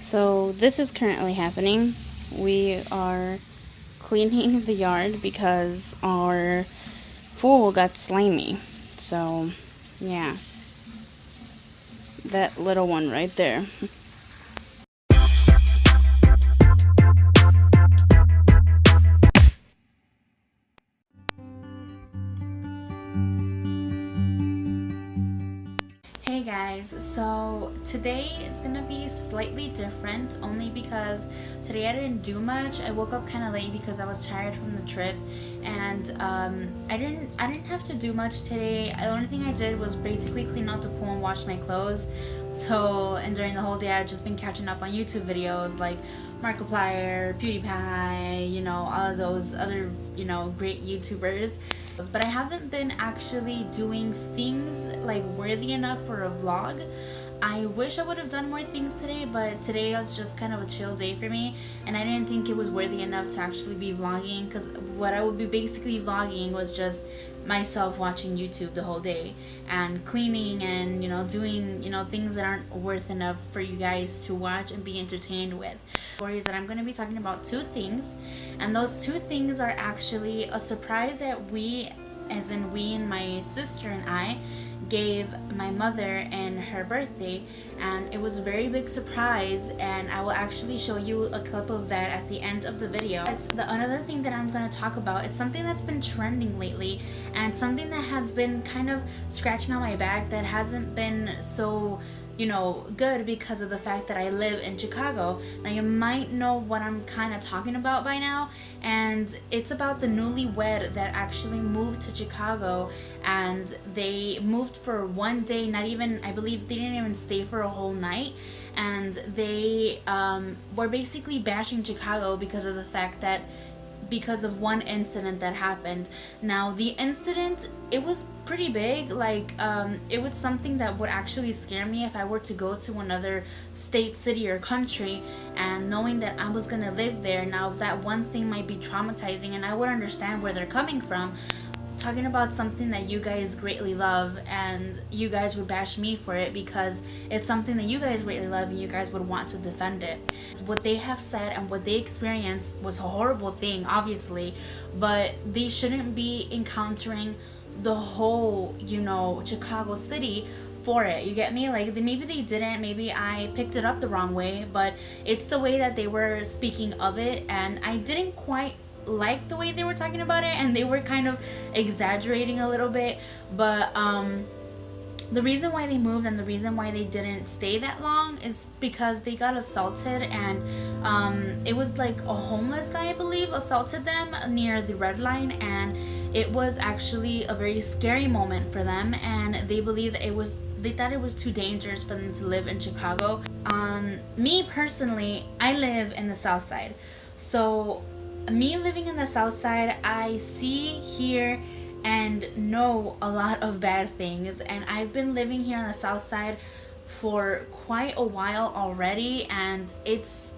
So this is currently happening. We are cleaning the yard because our pool got slimy. So yeah, that little one right there. Hey guys, so today it's gonna be slightly different only because today I didn't do much. I woke up kind of late because I was tired from the trip, and I didn't have to do much today. The only thing I did was basically clean out the pool and wash my clothes. And during the whole day I've just been catching up on YouTube videos like Markiplier, PewDiePie, all of those other, great YouTubers. But I haven't been actually doing things like worthy enough for a vlog. I wish I would have done more things today, but today was just kind of a chill day for me, and I didn't think it was worthy enough to actually be vlogging, because what I would be basically vlogging was just myself watching YouTube the whole day and cleaning and doing things that aren't worth enough for you guys to watch and be entertained with. Stories that I'm going to be talking about two things, and those two things are actually a surprise that we, as in we and my sister and I, gave my mother and her birthday, and it was a very big surprise, and I will actually show you a clip of that at the end of the video. Another thing that I'm going to talk about is something that's been trending lately, and something that has been kind of scratching on my back that hasn't been so good because of the fact that I live in Chicago. Now you might know what I'm kind of talking about by now, and it's about the newlywed that actually moved to Chicago, and they moved for one day, not even, I believe they didn't even stay for a whole night, and they were basically bashing Chicago because of the fact that because of one incident that happened. Now the incident, it was pretty big, like it was something that would actually scare me if I were to go to another state, city, or country, and knowing that I was gonna live there. Now that one thing might be traumatizing, and I would understand where they're coming from. Talking about something that you guys greatly love, and you guys would bash me for it because it's something that you guys greatly love and you guys would want to defend it. What they have said and what they experienced was a horrible thing, obviously, but they shouldn't be encountering the whole, Chicago city for it. You get me? Like, maybe they didn't, maybe I picked it up the wrong way, but it's the way that they were speaking of it, and I didn't quite like the way they were talking about it, and they were kind of exaggerating a little bit. But the reason why they moved and the reason why they didn't stay that long is because they got assaulted, and it was like a homeless guy, I believe, assaulted them near the red line, and it was actually a very scary moment for them, and they believe that they thought it was too dangerous for them to live in Chicago. Me personally, I live in the South Side, so me living in the South Side, I see, hear, and know a lot of bad things, and I've been living here on the South Side for quite a while already, and it's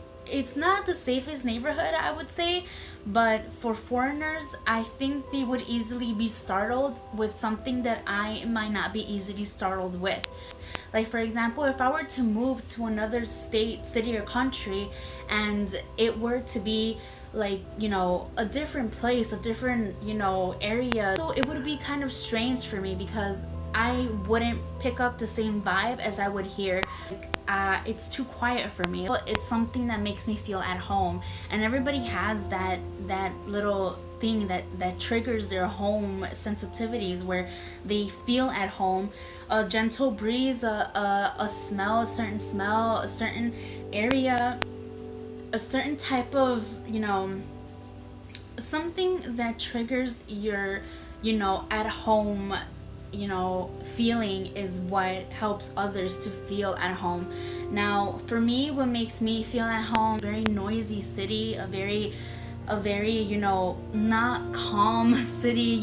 not the safest neighborhood, I would say, but for foreigners, I think they would easily be startled with something that I might not be easily startled with. Like, for example, if I were to move to another state, city, or country, and it were to be like, a different place, a different, area, so it would be kind of strange for me because I wouldn't pick up the same vibe as I would here. It's too quiet for me. It's something that makes me feel at home, and everybody has that little thing that triggers their home sensitivities where they feel at home. A gentle breeze, a smell, a certain area, a certain type of, something that triggers your, at home, feeling is what helps others to feel at home. Now, for me, what makes me feel at home, very noisy city, a very, not calm city,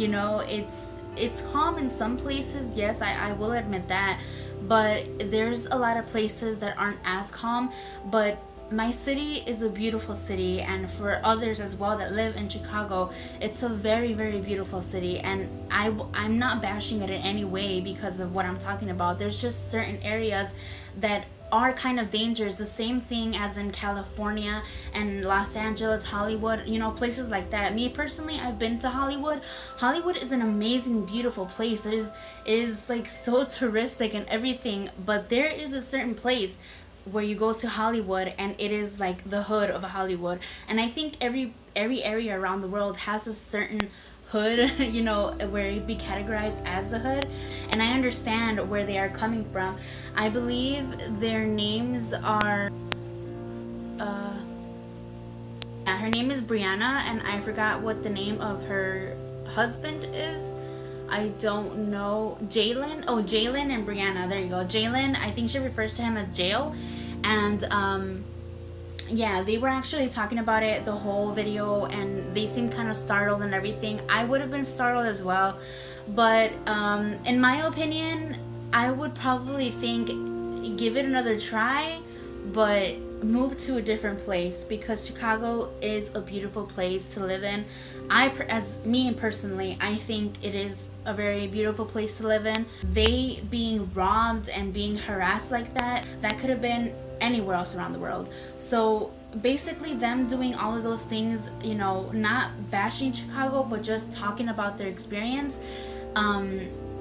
it's calm in some places, yes, I will admit that, but there's a lot of places that aren't as calm. But my city is a beautiful city, and for others as well that live in Chicago, it's a very, very beautiful city, and I'm not bashing it in any way because of what I'm talking about. There's just certain areas that are kind of dangerous. The same thing as in California and Los Angeles, Hollywood, you know, places like that. Me personally, I've been to Hollywood. Hollywood is an amazing, beautiful place. It is like so touristic and everything, but there is a certain place where you go to Hollywood and it is like the hood of Hollywood. And I think every area around the world has a certain hood, you know, where it'd be categorized as the hood. And I understand where they are coming from. I believe their names are her name is Brianna, and I forgot what the name of her husband is. I don't know. Jalen. Oh, Jalen and Brianna. There you go. Jalen, I think she refers to him as Jail. And yeah, they were actually talking about it the whole video, and they seemed kind of startled and everything. I would have been startled as well, but in my opinion, I would probably think give it another try, but move to a different place, because Chicago is a beautiful place to live in. As me personally, I think it is a very beautiful place to live in. They being robbed and being harassed like that could have been anywhere else around the world. So basically them doing all of those things, you know, not bashing Chicago, but just talking about their experience.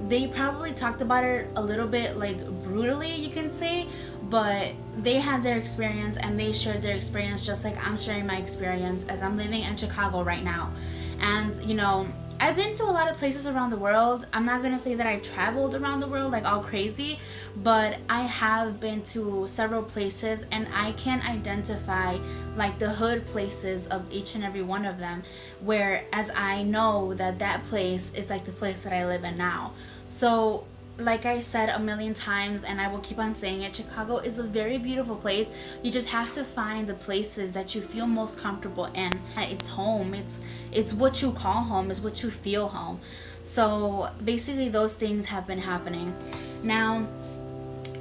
They probably talked about it a little bit like brutally, you can say, but they had their experience and they shared their experience just like I'm sharing my experience as I'm living in Chicago right now. And you know, I've been to a lot of places around the world. I'm not gonna say that I traveled around the world like all crazy, but I have been to several places, and I can identify like the hood places of each and every one of them, whereas I know that that place is like the place that I live in now. So like I said a million times, and I will keep on saying it, Chicago is a very beautiful place. You just have to find the places that you feel most comfortable in. It's home. It's what you call home. It's what you feel home. So basically those things have been happening. Now,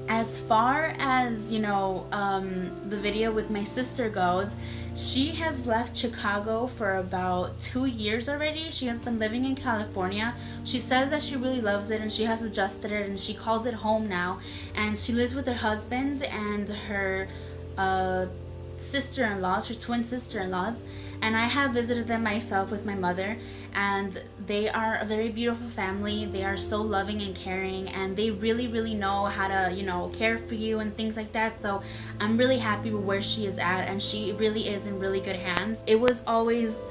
as far as, you know, the video with my sister goes, she has left Chicago for about 2 years already. She has been living in California. She says that she really loves it and she has adjusted it and she calls it home now. And she lives with her husband and her sister-in-laws, her twin sister-in-laws. And I have visited them myself with my mother, and they are a very beautiful family. They are so loving and caring, and they really, really know how to, you know, care for you and things like that. So I'm really happy with where she is at, and she really is in really good hands. It was always,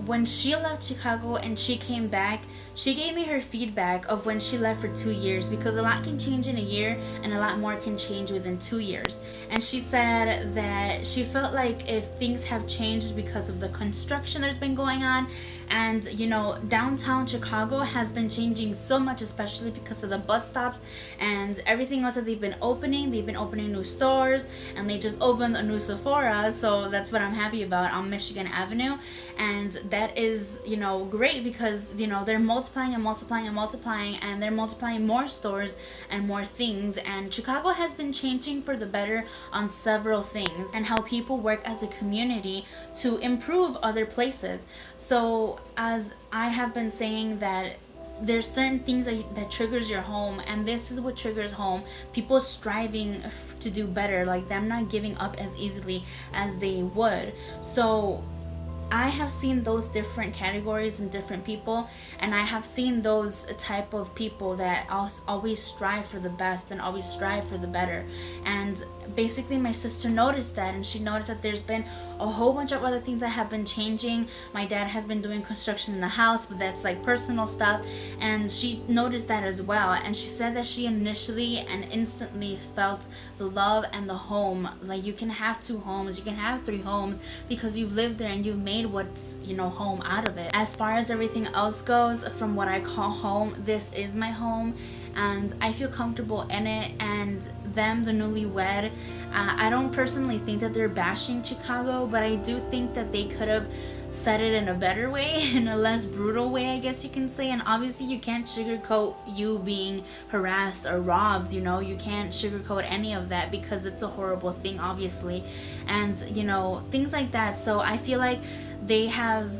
when she left Chicago and she came back, she gave me her feedback of when she left for 2 years, because a lot can change in a year and a lot more can change within 2 years. And she said that she felt like if things have changed because of the construction that's been going on, and you know, downtown Chicago has been changing so much, especially because of the bus stops and everything else that they've been opening. They've been opening new stores, and they just opened a new Sephora, so that's what I'm happy about on Michigan Avenue. And that is, you know, great, because you know, they're multiplying and multiplying and multiplying, and they're multiplying more stores and more things. And Chicago has been changing for the better on several things, and how people work as a community to improve other places. So as I have been saying, that there's certain things that triggers your home, and this is what triggers home. People striving to do better, like them not giving up as easily as they would. So I have seen those different categories in different people, and I have seen those type of people that always strive for the best and always strive for the better. And basically my sister noticed that, and she noticed that there's been a whole bunch of other things that have been changing. My dad has been doing construction in the house, but that's like personal stuff, and she noticed that as well. And she said that she initially and instantly felt the love and the home. Like, you can have 2 homes, you can have 3 homes, because you've lived there and you've made what's, you know, home out of it. As far as everything else goes, from what I call home, this is my home, and I feel comfortable in it. And them, the Newlywed, I don't personally think that they're bashing Chicago, but I do think that they could have said it in a better way, in a less brutal way, I guess you can say. And obviously you can't sugarcoat you being harassed or robbed, you know, you can't sugarcoat any of that, because it's a horrible thing, obviously, and you know, things like that. So I feel like they have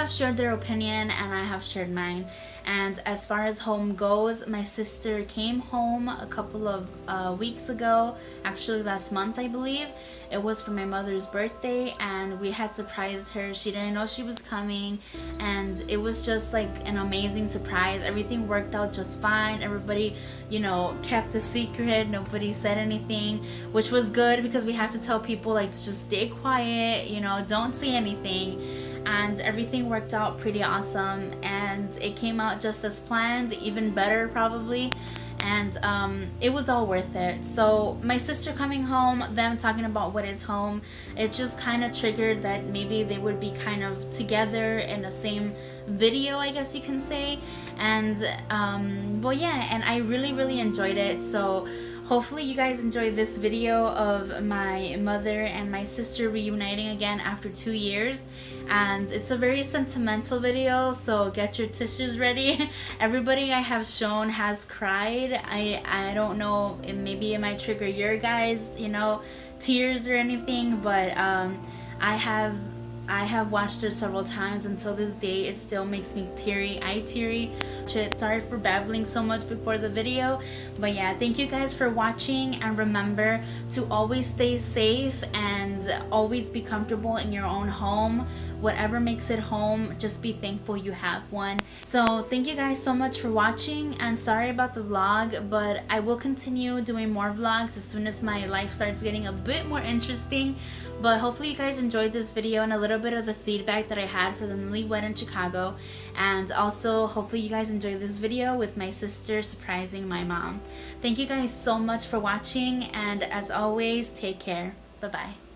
shared their opinion, and I have shared mine. And as far as home goes, my sister came home a couple of weeks ago, actually last month I believe. It was for my mother's birthday, and we had surprised her. She didn't know she was coming, and it was just like an amazing surprise. Everything worked out just fine. Everybody, you know, kept a secret. Nobody said anything, which was good because we have to tell people like to just stay quiet, you know, don't say anything. And everything worked out pretty awesome, and it came out just as planned, even better probably. And it was all worth it. So my sister coming home, them talking about what is home, it just kind of triggered that maybe they would be kind of together in the same video, I guess you can say. And well, yeah, and I really enjoyed it. So hopefully you guys enjoyed this video of my mother and my sister reuniting again after 2 years. And it's a very sentimental video, so get your tissues ready. Everybody I have shown has cried. I don't know, maybe it might trigger your guys, you know, tears or anything, but I have watched it several times. Until this day it still makes me teary. Sorry for babbling so much before the video, but yeah, thank you guys for watching, and remember to always stay safe and always be comfortable in your own home. Whatever makes it home, just be thankful you have one. So thank you guys so much for watching, and sorry about the vlog, but I will continue doing more vlogs as soon as my life starts getting a bit more interesting. But hopefully you guys enjoyed this video and a little bit of the feedback that I had for the Newlywed in Chicago. And also hopefully you guys enjoyed this video with my sister surprising my mom. Thank you guys so much for watching, and as always, take care. Bye bye.